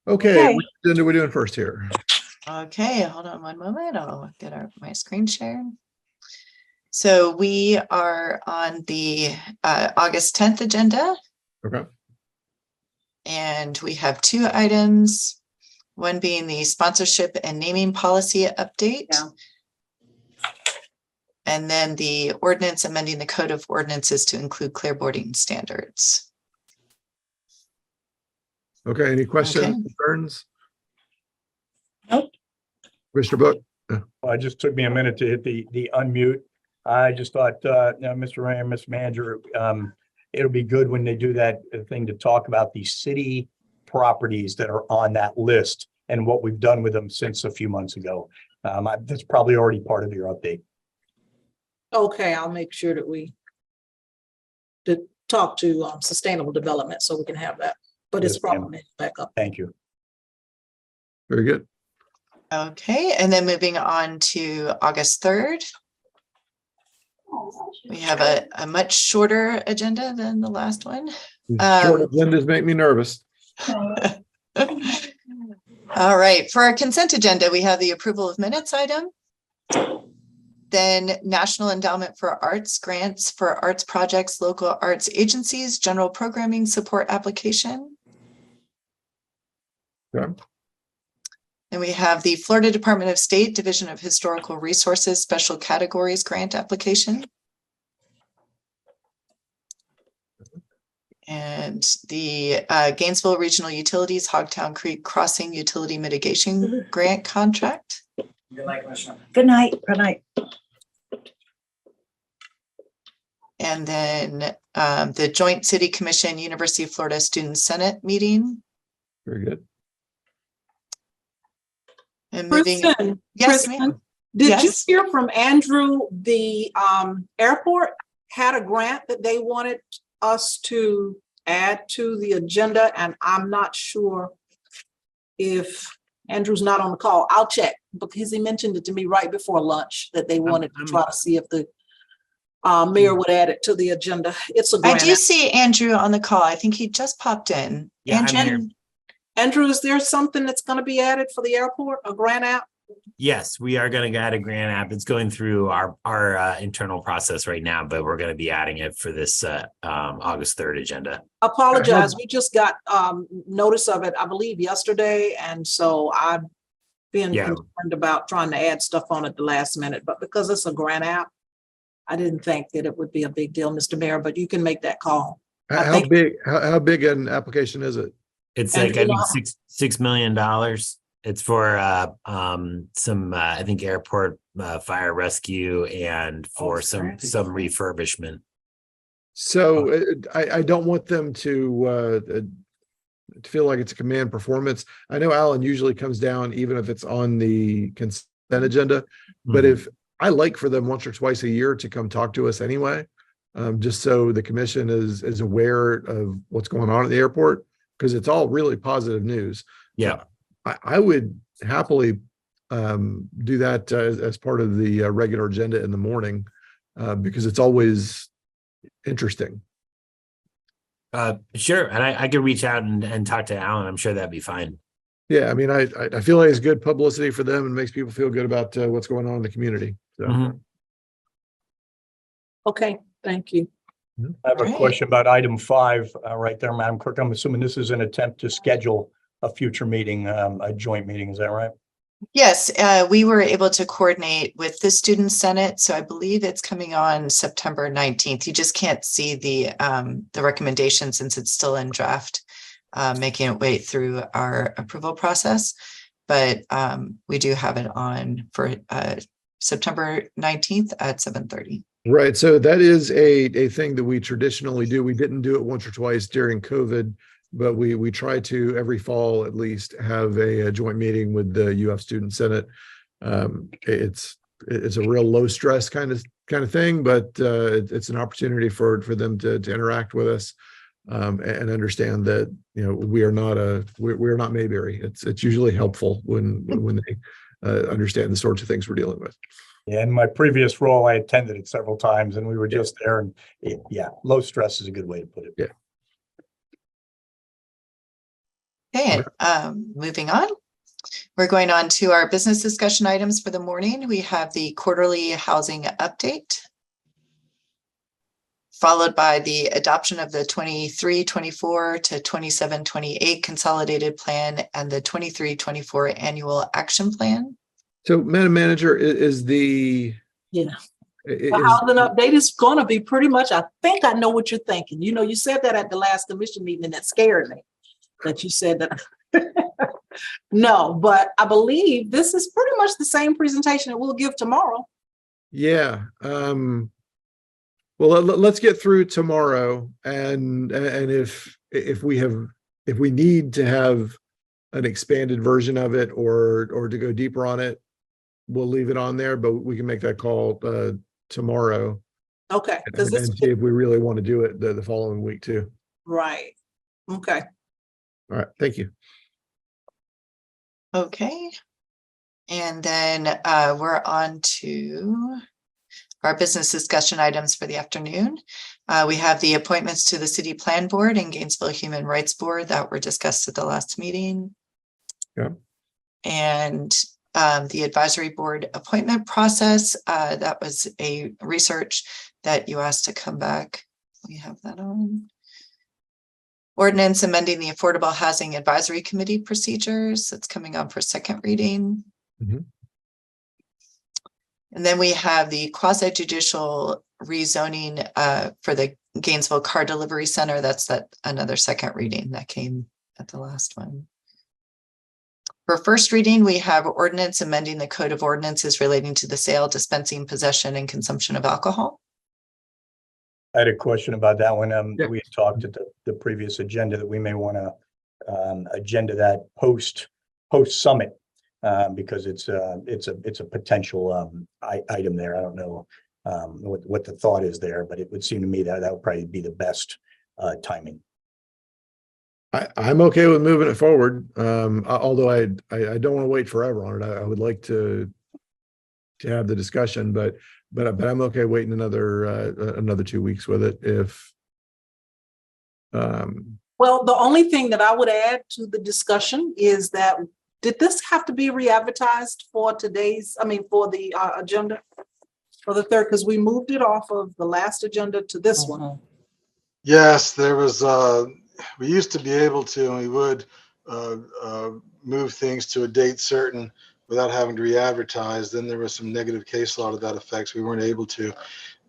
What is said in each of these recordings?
Okay, which agenda are we doing first here? Okay, hold on one moment. I'll get my screen share. So we are on the August 10th agenda. Okay. And we have two items, one being the sponsorship and naming policy update. Yeah. And then the ordinance amending the code of ordinances to include clearboarding standards. Okay, any questions, concerns? Nope. Mr. Book? Well, it just took me a minute to hit the unmute. I just thought, Mr. Mayor, Mr. Manager, it'll be good when they do that thing to talk about the city properties that are on that list and what we've done with them since a few months ago. That's probably already part of your update. Okay, I'll make sure that we talk to sustainable development so we can have that, but it's probably back up. Thank you. Very good. Okay, and then moving on to August 3rd. We have a much shorter agenda than the last one. Short agendas make me nervous. All right, for our consent agenda, we have the approval of minutes item. Then National Endowment for Arts grants for arts projects, local arts agencies, general programming support application. Okay. And we have the Florida Department of State Division of Historical Resources Special Categories Grant application. And the Gainesville Regional Utilities Hogtown Creek Crossing Utility Mitigation Grant contract. Good night, Commissioner. Good night. Good night. And then the Joint City Commission University of Florida Student Senate meeting. Very good. And moving, Kristen, yes, Kristen, did yes. you hear from Andrew? The airport had a grant that they wanted us to add to the agenda, and I'm not sure if Andrew's not on the call. I'll check because he mentioned it to me right before lunch that they wanted to try to see if the mayor would add it to the agenda. It's a grant. I do see Andrew on the call. I think he just popped in. Yeah, Andrew, is there something that's going to be added for the airport, a grant app? Yes, we are going to add a grant app. It's going through our internal process right now, but we're going to be adding it for this August 3rd agenda. Apologize. We just got notice of it, I believe, yesterday. And so I've been concerned about trying to add stuff on at the last minute. But because it's a grant app, I didn't think that it would be a big deal, Mr. Mayor, but you can make that call. How big an application is it? It's like, I think $6 million. It's for some I think airport fire rescue and for some refurbishment. So I don't want them to feel like it's a command performance. I know Alan usually comes down even if it's on the consent agenda, but if I like for them once or twice a year to come talk to us anyway, just so the commission is aware of what's going on at the airport, because it's all really positive news. Yeah. I would happily do that as part of the regular agenda in the morning because it's always interesting. Sure. And I could reach out and talk to Alan. I'm sure that'd be fine. Yeah. I mean, I feel like it's good publicity for them and makes people feel good about what's going on in the community. So. Okay, thank you. I have a question about item 5 right there, Madam Clerk. I'm assuming this is an attempt to schedule a future meeting, a joint meeting. Is that right? Yes, we were able to coordinate with the Student Senate. So I believe it's coming on September 19th. You just can't see the recommendation since it's still in draft, making it way through our approval process. But we do have it on for September 19th at 7:30. Right. So that is a thing that we traditionally do. We didn't do it once or twice during COVID, but we try to every fall at least have a joint meeting with the UF Student Senate. It's a real low stress kind of thing, but it's an opportunity for them to interact with us and understand that we are not Mayberry. It's usually helpful when they understand the sorts of things we're dealing with. Yeah, in my previous role, I attended it several times and we were just there, and yeah, low stress is a good way to put it. Yeah. Okay, moving on. We're going on to our business discussion items for the morning. We have the quarterly housing update, followed by the adoption of the 23-24 to 27-28 consolidated plan and the 23-24 annual action plan. So, Madam Manager, is the Yeah. is, The housing update is gonna be pretty much, I think I know what you're thinking. You know, you said that at the last commission meeting and that scared me. That you said that. No, but I believe this is pretty much the same presentation that we'll give tomorrow. yeah. Well, let's get through tomorrow, and if we need to have an expanded version of it or to go deeper on it, we'll leave it on there, but we can make that call tomorrow Okay, and, because this, and see if we really want to do it the following week too. right. Okay. All right, thank you. Okay. And then we're on to our business discussion items for the afternoon. We have the appointments to the City Plan Board and Gainesville Human Rights Board that were discussed at the last meeting. Yeah. And the advisory board appointment process, that was a research that you asked to come back. We have that on. Ordinance amending the Affordable Housing Advisory Committee procedures. That's coming on for second reading. Mhm. And then we have the quasi judicial rezoning for the Gainesville Car Delivery Center. That's another second reading that came at the last one. For first reading, we have ordinance amending the Code of Ordinances relating to the sale, dispensing, possession, and consumption of alcohol. I had a question about that one. Yeah. We had talked at the previous agenda that we may want to agenda that post summit because it's a potential item there. I don't know what the thought is there, but it would seem to me that would probably be the best timing. I'm okay with moving it forward. Although I don't want to wait forever on it. I would like to have the discussion, but I'm okay waiting another 2 weeks with it if. Well, the only thing that I would add to the discussion is that, did this have to be re-advertised for for the agenda for the third? Because we moved it off of the last agenda to this one. Yes, there was, we used to be able to, and we would move things to a date certain without having to re-advertise. Then there was some negative case law to that effect, so we weren't able to.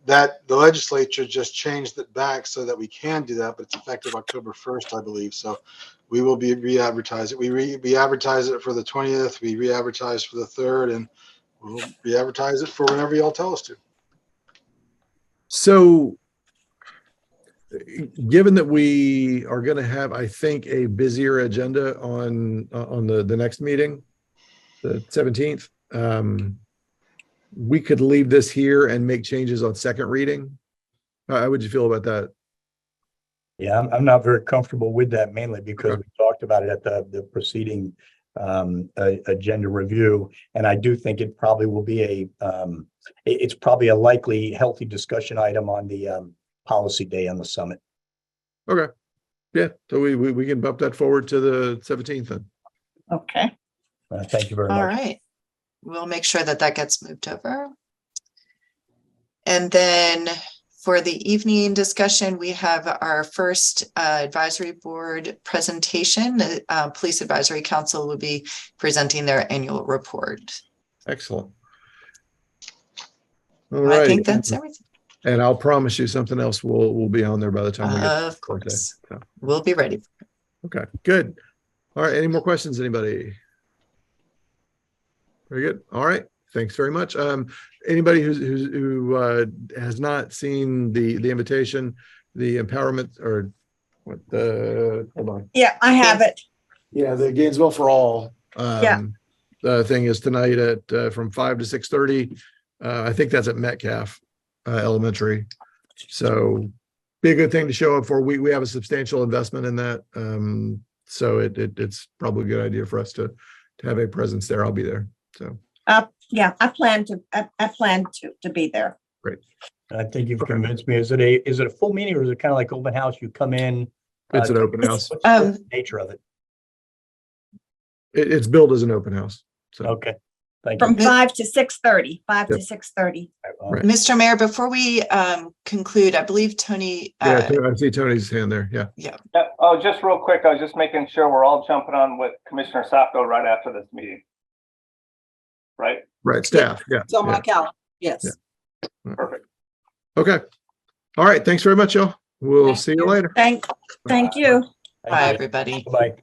That the legislature just changed it back so that we can do that, but it's effective October 1st, I believe. So we will be re-advertising. We advertise it for the 20th, we re-advertise for the 3rd, and we'll re-advertise it for whenever y'all tell us to. So, given that we are going to have, I think, a busier agenda on the next meeting, the 17th, we could leave this here and make changes on second reading. How would you feel about that? Yeah, I'm not very comfortable with that, mainly because we talked about it at the preceding agenda review, and I do think it probably will be it's probably a likely healthy discussion item on the policy day on the summit. Okay, yeah, so we can bump that forward to the 17th then. Okay. Thank you very All much. right. We'll make sure that gets moved over. And then for the evening discussion, we have our first advisory board presentation. The Police Advisory Council will be presenting their annual report. Excellent. All right. I think that's everything. And I'll promise you something else will be on there by the time we get. Of course. We'll be ready. Okay, good. All right, any more questions, anybody? Very good. All right, thanks very much. Anybody who has not seen the invitation, the empowerment or what hold on. Yeah, I have it. Yeah, the Gainesville for All Yeah. Thing is tonight at from 5 to 6:30. I think that's at Metcalf Elementary. So be a good thing to show up for. We have a substantial investment in that. So it's probably a good idea for us to have a presence there. I'll be there. So Yeah, I plan to be there. I think you've convinced me. Is it a full meeting, or is it kind of like open house? You come in. it's an open house. What's the nature of it? It's billed as an open house. So, Okay, thank you. From 5 to 6:30, 5 to Yep. 6:30. Right. Mr. Mayor, before we conclude, I believe Tony, yeah, I see Tony's hand there. Yeah. Yeah, oh, just real quick, I was just making sure we're all jumping on with Commissioner Sacco right after this meeting. Right? Right. Staff. Yeah. It's on my yeah. calendar. Yes. Yeah. Perfect. Okay. All right. Thanks very much, y'all. We'll Thank see you you. later. Thank you. bye, everybody. Bye.